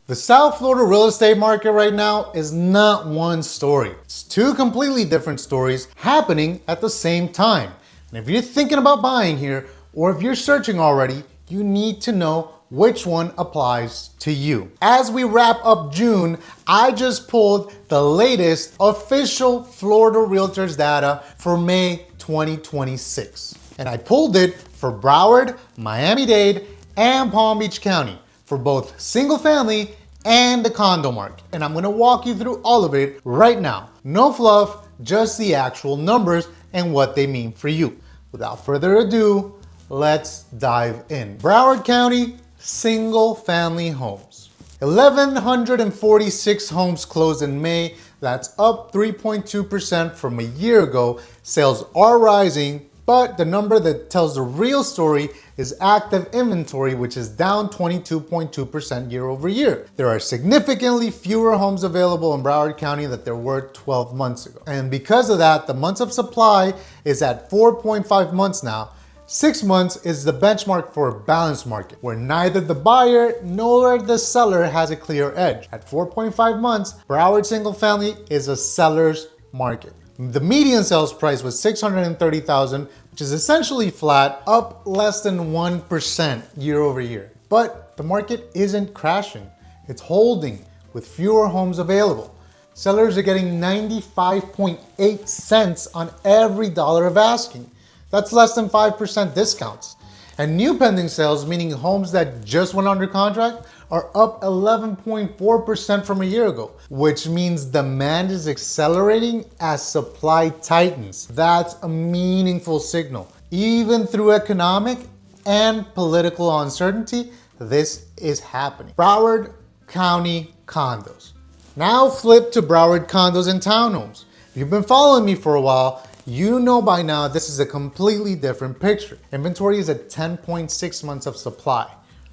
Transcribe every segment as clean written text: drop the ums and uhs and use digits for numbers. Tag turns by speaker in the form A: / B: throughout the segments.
A: The South Florida real estate market right now is not one story. It's two completely different stories happening at the same time. And if you're thinking about buying here, or if you're searching already, you need to know which one applies to you. As we wrap up June, I just pulled the latest official Florida Realtors data for May 2026. And I pulled it for Broward, Miami-Dade, and Palm Beach County for both single family and the condo market. And I'm gonna walk you through all of it right now. No fluff, just the actual numbers and what they mean for you. Without further ado, let's dive in. Broward County, single family homes. 1,146 homes closed in May. That's up 3.2% from a year ago. Sales are rising, but the number that tells the real story is active inventory, which is down 22.2% year over year. There are significantly fewer homes available in Broward County than there were 12 months ago. And because of that, the months of supply is at 4.5 months now. 6 months is the benchmark for a balanced market, where neither the buyer nor the seller has a clear edge. At 4.5 months, Broward single family is a seller's market. The median sales price was $630,000, which is essentially flat, up less than 1% year over year. But the market isn't crashing, it's holding with fewer homes available. Sellers are getting 95.8 cents on every dollar of asking. That's less than 5% discounts. And new pending sales, meaning homes that just went under contract, are up 11.4% from a year ago, which means demand is accelerating as supply tightens. That's a meaningful signal. Even through economic and political uncertainty, this is happening. Broward County condos. Now flip to Broward condos and townhomes. If you've been following me for a while, you know by now this is a completely different picture. Inventory is at 10.6 months of supply.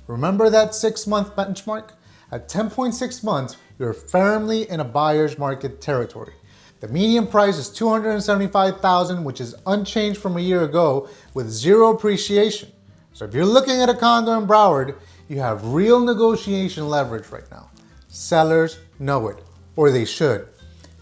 A: Remember that 6-month benchmark? At 10.6 months, you're firmly in a buyer's market territory. The median price is $275,000, which is unchanged from a year ago with zero appreciation. So if you're looking at a condo in Broward, you have real negotiation leverage right now. Sellers know it, or they should.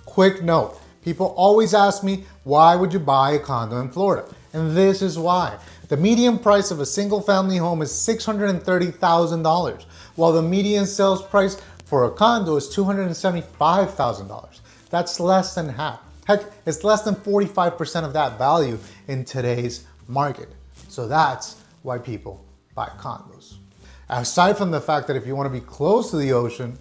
A: Quick note, people always ask me, why would you buy a condo in Florida? And this is why. The median price of a single family home is $630,000, while the median sales price for a condo is $275,000. That's less than half. Heck, it's less than 45% of that value in today's market. So that's why people buy condos. Aside from the fact that if you want to be close to the ocean,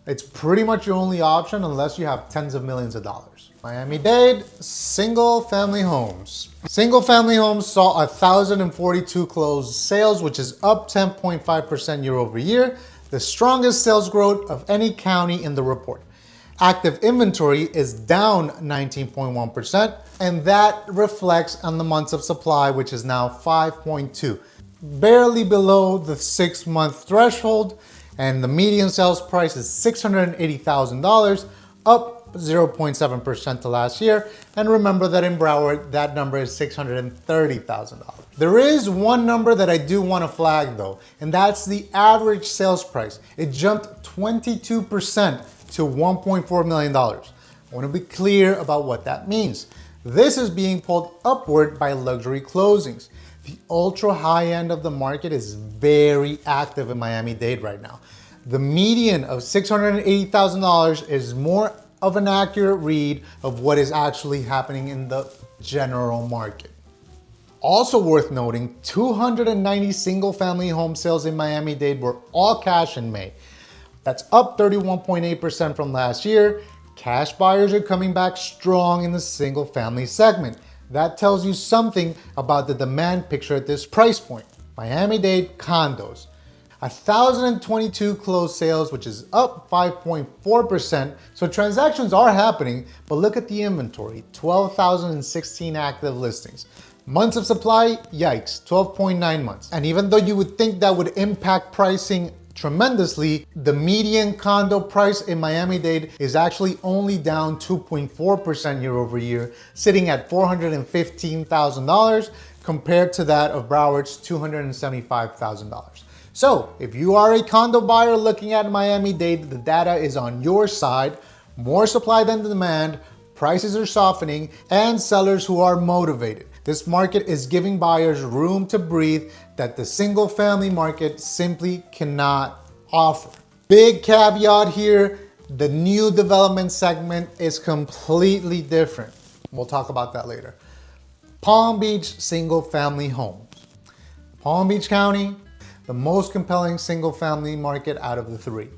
A: it's pretty much your only option unless you have tens of millions of dollars. Miami-Dade, single family homes. Single family homes saw 1,042 closed sales, which is up 10.5% year over year, the strongest sales growth of any county in the report. Active inventory is down 19.1%, and that reflects on the months of supply, which is now 5.2, barely below the 6-month threshold, and the median sales price is $680,000, up 0.7% to last year. And remember that in Broward, that number is $630,000. There is one number that I do want to flag though, and that's the average sales price. It jumped 22% to $1.4 million. I want to be clear about what that means. This is being pulled upward by luxury closings. The ultra high end of the market is very active in Miami-Dade right now. The median of $680,000 is more of an accurate read of what is actually happening in the general market. Also worth noting, 290 single family home sales in Miami-Dade were all cash in May. That's up 31.8% from last year. Cash buyers are coming back strong in the single family segment. That tells you something about the demand picture at this price point. Miami-Dade condos. 1,022 closed sales, which is up 5.4%. So transactions are happening, but look at the inventory, 12,016 active listings. Months of supply, yikes, 12.9 months. And even though you would think that would impact pricing tremendously, the median condo price in Miami-Dade is actually only down 2.4% year over year, sitting at $415,000 compared to that of Broward's $275,000. So if you are a condo buyer looking at Miami-Dade, the data is on your side. More supply than demand, prices are softening, and sellers who are motivated. This market is giving buyers room to breathe that the single family market simply cannot offer. Big caveat here, the new development segment is completely different. We'll talk about that later. Palm Beach single family homes. Palm Beach County, the most compelling single family market out of the three.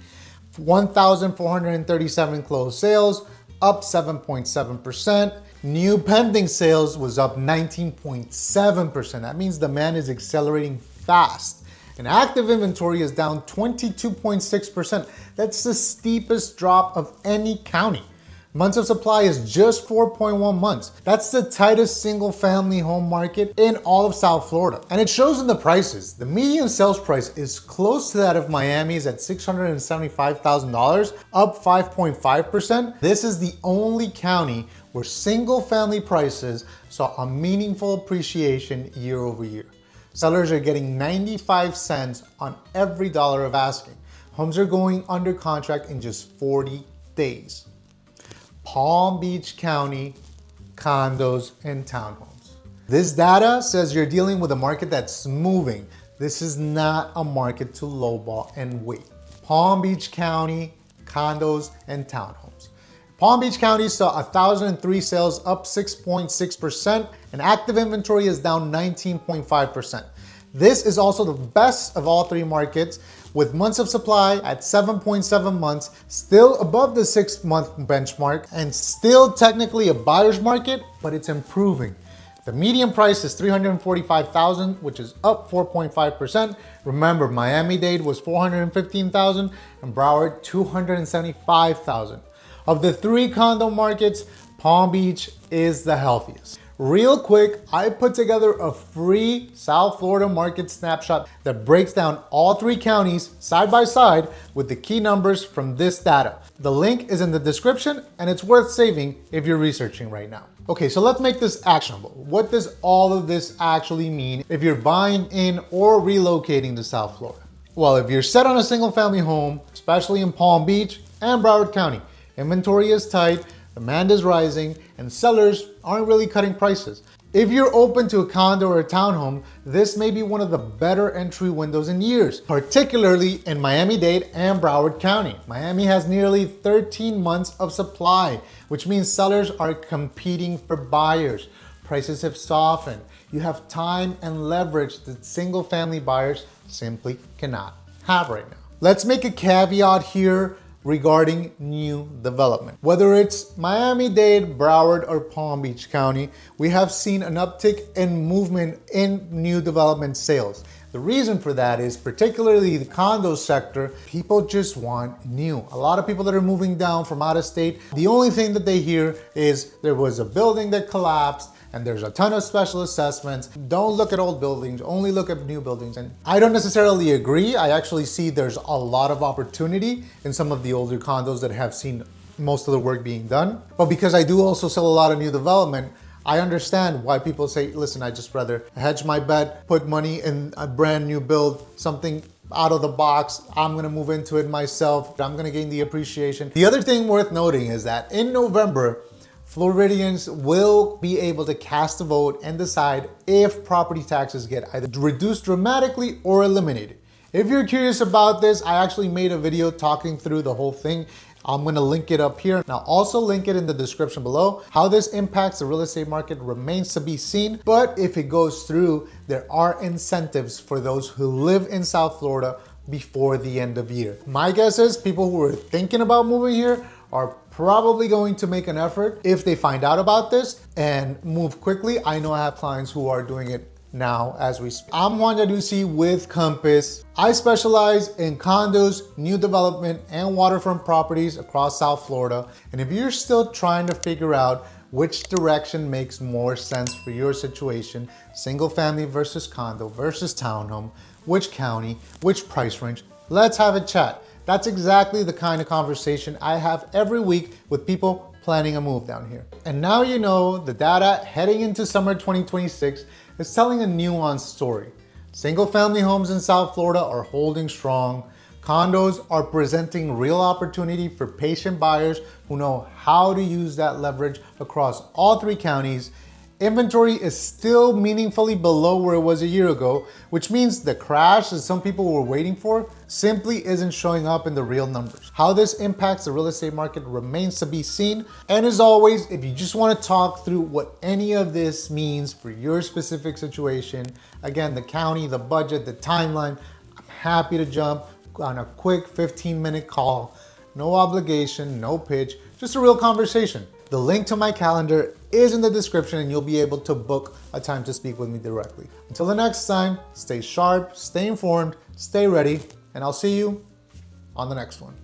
A: 1,437 closed sales, up 7.7%. New pending sales was up 19.7%. That means demand is accelerating fast. And active inventory is down 22.6%. That's the steepest drop of any county. Months of supply is just 4.1 months. That's the tightest single family home market in all of South Florida. And it shows in the prices. The median sales price is close to that of Miami's at $675,000, up 5.5%. This is the only county where single family prices saw a meaningful appreciation year over year. Sellers are getting 95 cents on every dollar of asking. Homes are going under contract in just 40 days. Palm Beach County condos and townhomes. This data says you're dealing with a market that's moving. This is not a market to lowball and wait. Palm Beach County condos and townhomes. Palm Beach County saw 1,003 sales, up 6.6%, and active inventory is down 19.5%. This is also the best of all three markets, with months of supply at 7.7 months, still above the 6-month benchmark, and still technically a buyer's market, but it's improving. The median price is $345,000, which is up 4.5%. Remember, Miami-Dade was $415,000 and Broward $275,000. Of the three condo markets, Palm Beach is the healthiest. Real quick, I put together a free South Florida market snapshot that breaks down all three counties side by side with the key numbers from this data. The link is in the description and it's worth saving if you're researching right now. Okay, so let's make this actionable. What does all of this actually mean if you're buying in or relocating to South Florida? Well, if you're set on a single family home, especially in Palm Beach and Broward County, inventory is tight, demand is rising, and sellers aren't really cutting prices. If you're open to a condo or a townhome, this may be one of the better entry windows in years, particularly in Miami-Dade and Broward County. Miami has nearly 13 months of supply, which means sellers are competing for buyers. Prices have softened. You have time and leverage that single family buyers simply cannot have right now. Let's make a caveat here regarding new development. Whether it's Miami-Dade, Broward, or Palm Beach County, we have seen an uptick in movement in new development sales. The reason for that is particularly the condo sector, people just want new. A lot of people that are moving down from out of state, the only thing that they hear is there was a building that collapsed and there's a ton of special assessments. Don't look at old buildings, only look at new buildings. And I don't necessarily agree. I actually see there's a lot of opportunity in some of the older condos that have seen most of the work being done. But because I do also sell a lot of new development, I understand why people say, listen, I just rather hedge my bet, put money in a brand new build, something out of the box. I'm gonna move into it myself. I'm gonna gain the appreciation. The other thing worth noting is that in November, Floridians will be able to cast a vote and decide if property taxes get either reduced dramatically or eliminated. If you're curious about this, I actually made a video talking through the whole thing. I'm gonna link it up here. And I'll also link it in the description below. How this impacts the real estate market remains to be seen, but if it goes through, there are incentives for those who live in South Florida before the end of year. My guess is people who are thinking about moving here are probably going to make an effort if they find out about this and move quickly. I know I have clients who are doing it now as we speak. I'm Juan Iarussi with Compass. I specialize in condos, new development, and waterfront properties across South Florida. And if you're still trying to figure out which direction makes more sense for your situation, single family versus condo versus townhome, which county, which price range, let's have a chat. That's exactly the kind of conversation I have every week with people planning a move down here. And now you know the data heading into summer 2026 is telling a nuanced story. Single family homes in South Florida are holding strong. Condos are presenting real opportunity for patient buyers who know how to use that leverage across all 3 counties. Inventory is still meaningfully below where it was a year ago, which means the crash that some people were waiting for simply isn't showing up in the real numbers. How this impacts the real estate market remains to be seen. And as always, if you just want to talk through what any of this means for your specific situation, again, the county, the budget, the timeline, I'm happy to jump on a quick 15-minute call. No obligation, no pitch, just a real conversation. The link to my calendar is in the description and you'll be able to book a time to speak with me directly. Until the next time, stay sharp, stay informed, stay ready, and I'll see you on the next one.